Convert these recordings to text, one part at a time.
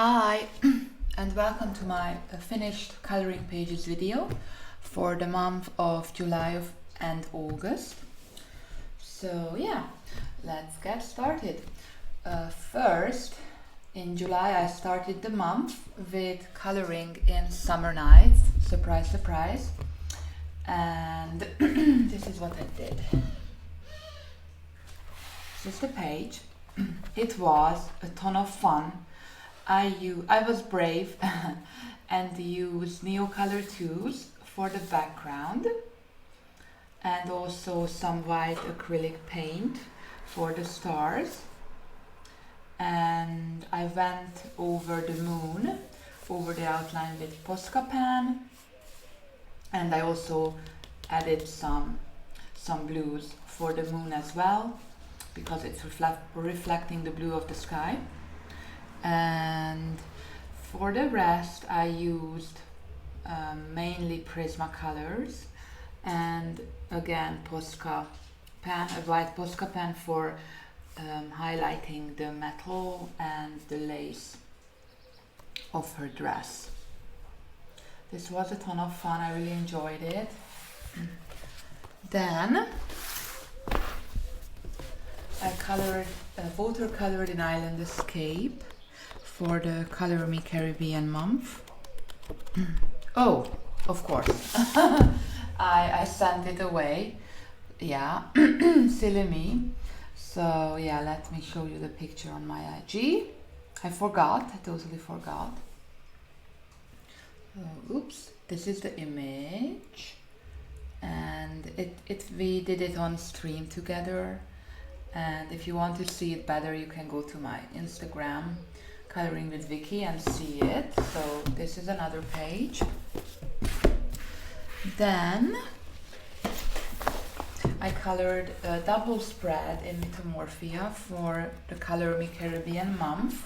Hi and welcome to my finished coloring pages video for the month of July and August. So yeah, let's get started. First, in July I started the month with coloring in Summer Nights, surprise surprise, and this is what I did. This is the page. It was a ton of fun. I was brave and used Neocolor tools for the background and also some white acrylic paint for the stars, and I went over the moon, over the outline with Posca pen, and I also added some blues for the moon as well because it's reflecting the blue of the sky. And for the rest I used mainly Prismacolors and again Posca pen, a white Posca pen for highlighting the metal and the lace of her dress. This was a ton of fun, I really enjoyed it. Then I watercolored an island escape for the Color Me Caribbean month. Oh, of course. I sent it away. Yeah, silly me. So yeah, let me show you the picture on my IG. I totally forgot. Oops, this is the image. And we did it on stream together. And if you want to see it better, you can go to my Instagram, Coloring with Vicky, and see it. So this is another page. Then I colored a double spread in Metamorphia for the Color Me Caribbean month.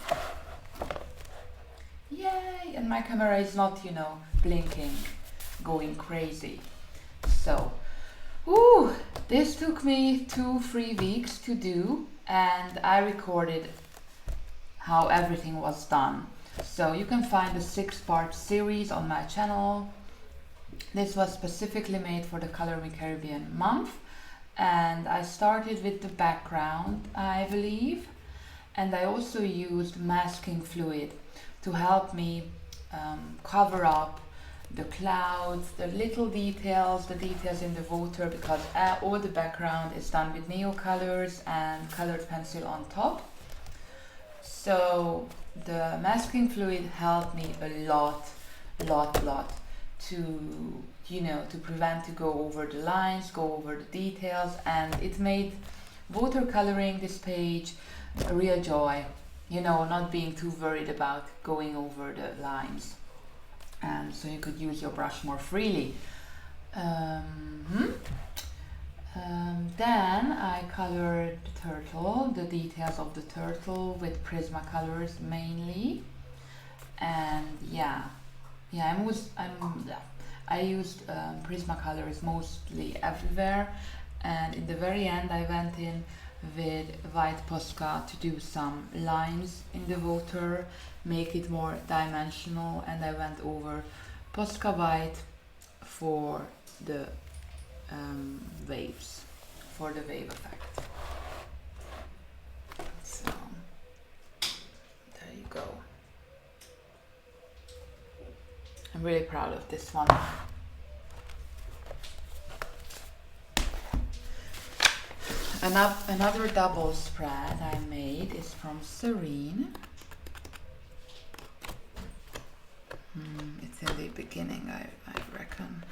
Yay! And my camera is not, blinking, going crazy. So, this took me 2-3 weeks to do, and I recorded how everything was done. So you can find a 6-part series on my channel. This was specifically made for the Color Me Caribbean month, and I started with the background, I believe, and I also used masking fluid to help me cover up the clouds, the little details, the details in the water, because all the background is done with Neocolors and colored pencil on top. So the masking fluid helped me a lot to prevent to go over the lines, go over the details, and it made watercoloring this page a real joy, not being too worried about going over the lines. And so you could use your brush more freely. Then I colored the turtle, the details of the turtle with Prismacolors mainly, and I used Prismacolors mostly everywhere, and in the very end I went in with white Posca to do some lines in the water, make it more dimensional, and I went over Posca white for the waves, for the wave effect. So there you go. I'm really proud of this one. Another double spread I made is from Serene. It's in the beginning, I reckon.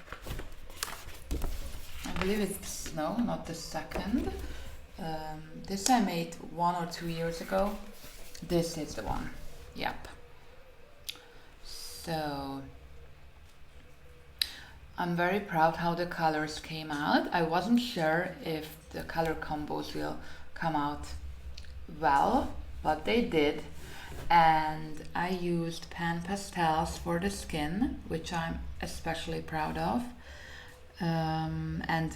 I believe it's, no, not the second. This I made 1 or 2 years ago. This is the one. Yep. So I'm very proud how the colors came out. I wasn't sure if the color combos will come out well, but they did. And I used pan pastels for the skin, which I'm especially proud of, and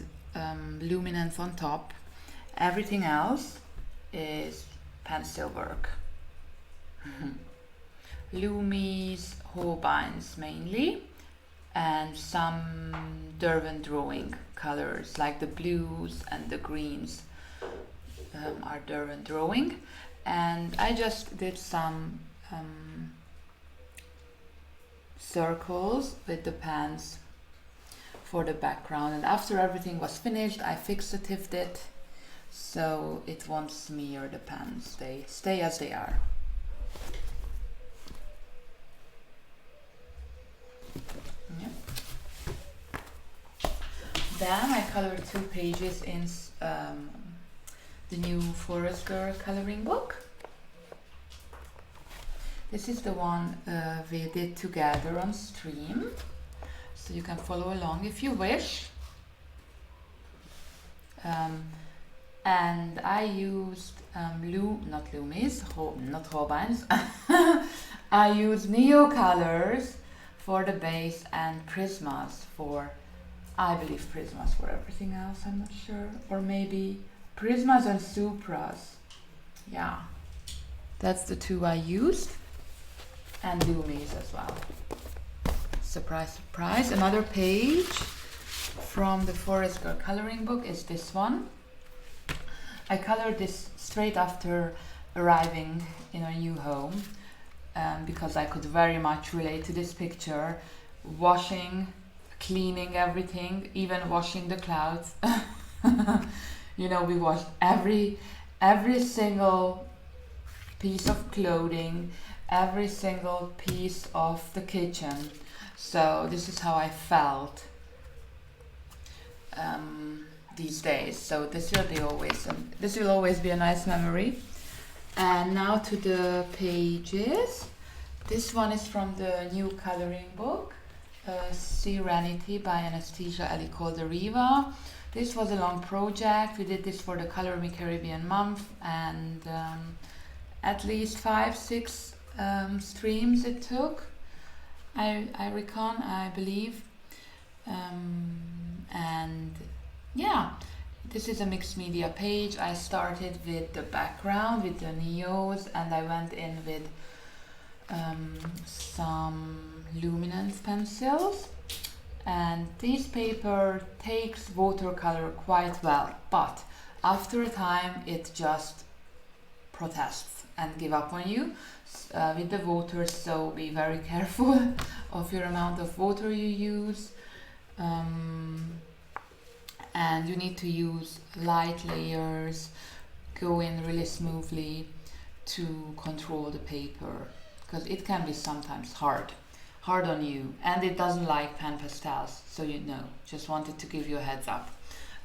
luminance on top. Everything else is pencil work. Lumi's Holbeins mainly, and some Derwent drawing colors like the blues and the greens are Derwent drawing. And I just did some circles with the pens for the background, and after everything was finished I fixatived it so it won't smear the pens. They stay as they are. Yep. Then I colored 2 pages in the new Forest Girl coloring book. This is the one we did together on stream, so you can follow along if you wish. And I used not Holbeins. I used Neo colors for the base and Prismas for, I believe Prismas for everything else, I'm not sure. Or maybe Prismas and Supras. Yeah, that's the 2 I used. And Lumis as well. Surprise, surprise. Another page from the Forest Girl coloring book is this one. I colored this straight after arriving in a new home because I could very much relate to this picture. Washing, cleaning everything, even washing the clouds. You know, we washed every single piece of clothing, every single piece of the kitchen. So this is how I felt these days. So this will always be a nice memory. And now to the pages. This one is from the new coloring book, Serenity by Anastasia Eli Calderiva. This was a long project. We did this for the Color Me Caribbean month, and at least 5-6 streams it took, I reckon, I believe. And yeah, this is a mixed media page. I started with the background, with the Neos, and I went in with some luminance pencils. And this paper takes watercolor quite well, but after a time it just protests and give up on you with the water, so be very careful of your amount of water you use. And you need to use light layers, go in really smoothly to control the paper, because it can be sometimes hard on you, and it doesn't like pan pastels, so you know, just wanted to give you a heads up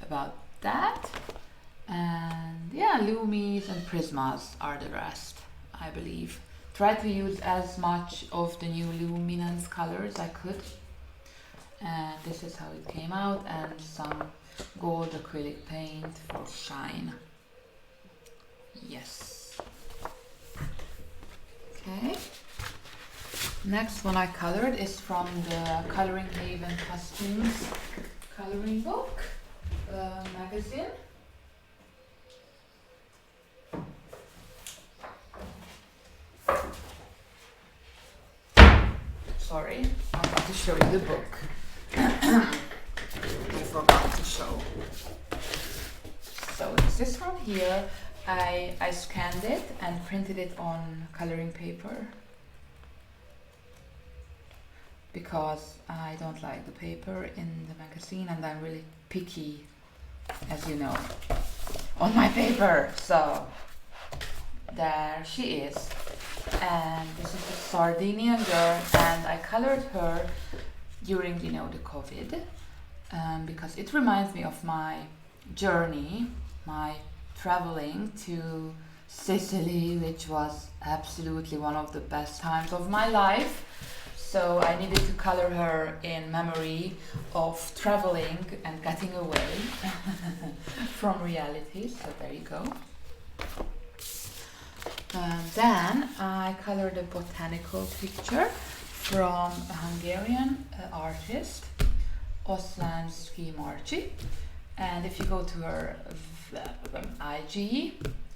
about that. And yeah, Lumis and Prismas are the rest, I believe. Try to use as much of the new luminance colors I could. And this is how it came out, and some gold acrylic paint for shine. Yes. Okay. Next one I colored is from the Coloring Haven Costumes coloring book magazine. Sorry, I want to show you the book. I forgot to show. So this one here, I scanned it and printed it on coloring paper, because I don't like the paper in the magazine, and I'm really picky, as you know, on my paper. So there she is, and this is the Sardinian girl, and I colored her during, you know, the COVID, because it reminds me of my journey, my traveling to Sicily, which was absolutely one of the best times of my life. So I needed to color her in memory of traveling and getting away from reality. So there you go. Then I colored a botanical picture from a Hungarian artist, Oszlansky Marci. And if you go to her IG,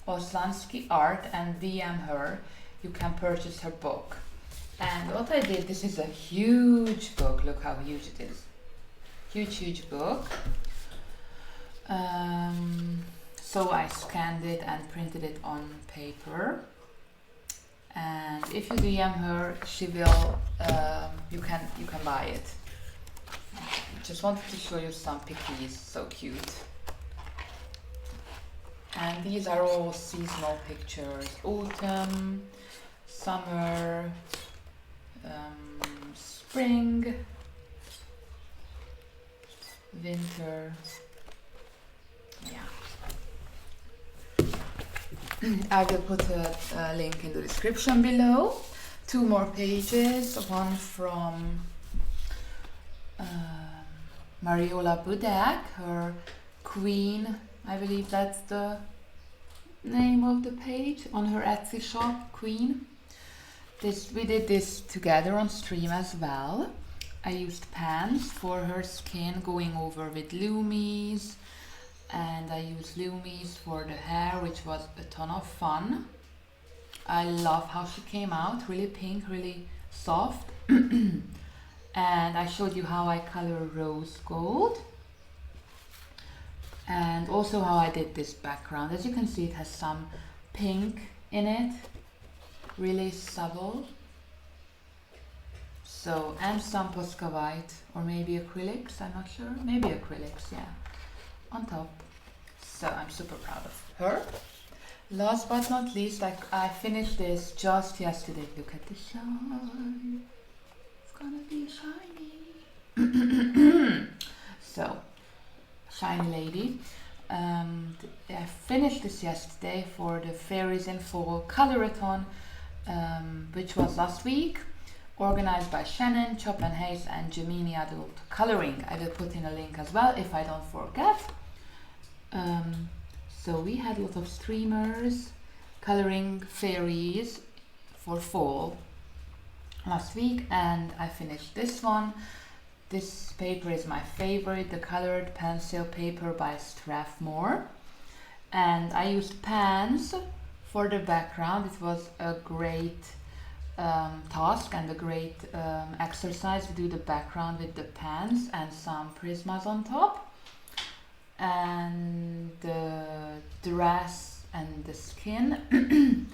Oszlansky Art, and DM her, you can purchase her book. And what I did, this is a huge book. Look how huge it is. Huge book. So I scanned it and printed it on paper. And if you DM her, she will. You can buy it. Just wanted to show you some pickies. So cute. And these are all seasonal pictures: autumn, summer, spring, winter. Yeah. I will put a link in the description below. 2 more pages, one from Mariola Budak, her Queen, I believe that's the name of the page, on her Etsy shop, Queen. We did this together on stream as well. I used pans for her skin, going over with Loomies, and I used Loomies for the hair, which was a ton of fun. I love how she came out, really pink, really soft. And I showed you how I color rose gold, and also how I did this background. As you can see, it has some pink in it, really subtle. So, and some Posca white, or maybe acrylics, I'm not sure. Maybe acrylics, yeah, on top. So I'm super proud of her. Last but not least, I finished this just yesterday. Look at the shine. It's gonna be shiny. So, shiny lady. I finished this yesterday for the Fairies in Fall Colorathon, which was last week, organized by Shannon, Chop and Hayes, and Gemini Adult Coloring. I will put in a link as well if I don't forget. So we had a lot of streamers coloring fairies for fall last week, and I finished this one. This paper is my favorite, the colored pencil paper by Strathmore. And I used pans for the background. It was a great task and a great exercise to do the background with the pans and some prismas on top. And the dress and the skin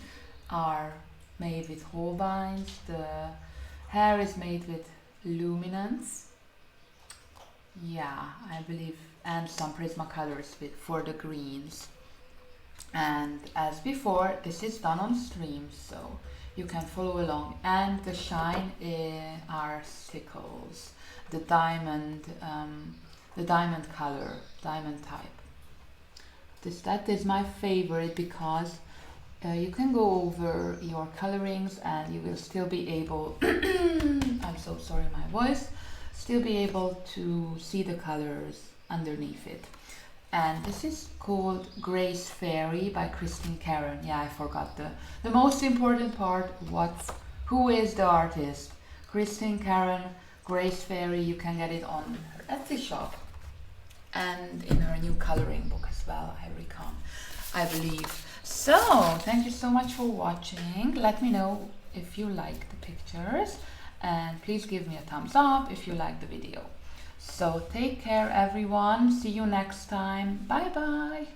are made with Holbeins. The hair is made with luminance. Yeah, I believe, and some Prismacolors for the greens. And as before, this is done on stream, so you can follow along. And the shine are sickles, the diamond color, diamond type. That is my favorite because you can go over your colorings and you will still be able I'm so sorry, my voice, still be able to see the colors underneath it. And this is called Grace Fairy by Christine Karen. Yeah, I forgot the most important part. Who is the artist? Christine Karen, Grace Fairy. You can get it on her Etsy shop and in her new coloring book as well, I believe. So, thank you so much for watching. Let me know if you like the pictures, and please give me a thumbs up if you like the video. So take care everyone, see you next time, bye bye.